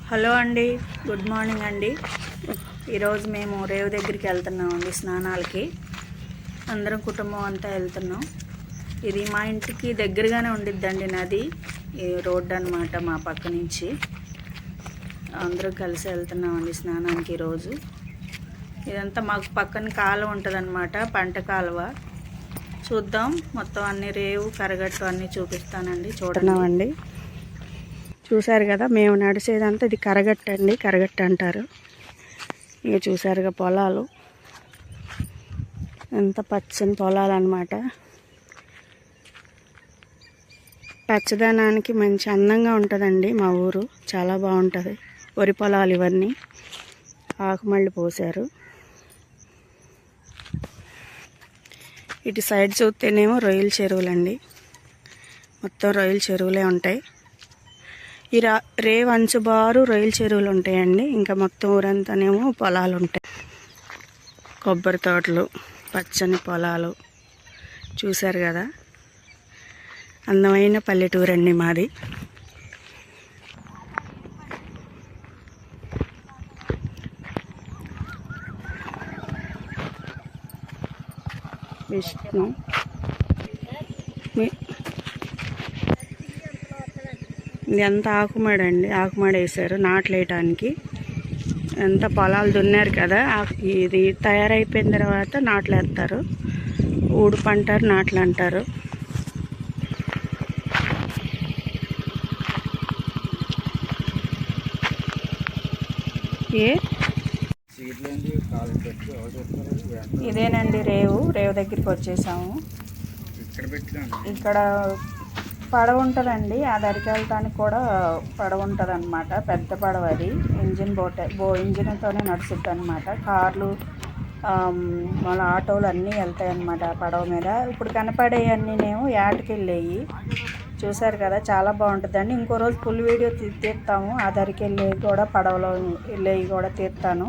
Hello అండి, good morning అండి. ఈరోజు మేము రేవు దగ్గరికి వెళ్తున్నామండి స్నానాలకి. అందరం కుటుంబం అంతా వెళ్తున్నాం. ఇది మా ఇంటికి దగ్గరగానే ఉండిద్దండి నది, ఈ రోడ్డు అన్నమాట. మా పక్క నుంచి అందరూ కలిసి వెళ్తున్నామండి స్నానానికి. ఈరోజు ఇదంతా మాకు పక్కన కాలువ ఉంటుందన్నమాట, పంట కాలువ. చూద్దాం, మొత్తం అన్ని రేవు కరగట్టు అన్నీ చూపిస్తానండి, చూడండి. చూసారు కదా, మేము నడిచేదంతా ఇది కరగట్టు అండి, కరగట్టు అంటారు. ఇక చూసారుగా పొలాలు, ఎంత పచ్చని పొలాలు అన్నమాట. పచ్చదనానికి మంచి అందంగా ఉంటుందండి మా ఊరు, చాలా బాగుంటుంది. వరి పొలాలు ఇవన్నీ, ఆకుమళ్ళి పోసారు. ఇటు సైడ్ చూస్తేనేమో రొయ్యల చెరువులండి, మొత్తం రొయ్యల చెరువులే ఉంటాయి. ఈ రేవు అంచుబారు రొయ్యల చెరువులు ఉంటాయండి. ఇంకా మొత్తం ఊరంతానేమో పొలాలు ఉంటాయి, కొబ్బరి తోటలు, పచ్చని పొలాలు. చూశారు కదా, అందమైన పల్లెటూరు అండి మాది. విష్ణు ఇదంతా ఆకుమాడండి, ఆకుమాడ వేసారు నాట్లు వేయటానికి. ఎంత పొలాలు దున్నారు కదా, ఇది తయారైపోయిన తర్వాత నాట్లు వేస్తారు. ఊడుపు అంటారు, నాట్లు అంటారు. ఇదేనండి రేవు దగ్గరికి వచ్చేసాము. ఇక్కడ పడవ ఉంటుందండి, ఆ దరికి వెళ్ళటానికి కూడా పడవ ఉంటుంది అన్నమాట. పెద్ద పడవ అది, ఇంజిన్తోనే నడుస్తుంది అన్నమాట. కార్లు, మన ఆటోలు అన్నీ వెళ్తాయి అన్నమాట ఆ పడవ మీద. ఇప్పుడు కనపడేవన్నీనేమో యాటకి వెళ్ళేవి. చూసారు కదా, చాలా బాగుంటుందండి. ఇంకో రోజు ఫుల్ వీడియో తీస్తాము. ఆ దరికి వెళ్ళేవి కూడా, పడవలో వెళ్ళేవి కూడా తీస్తాను.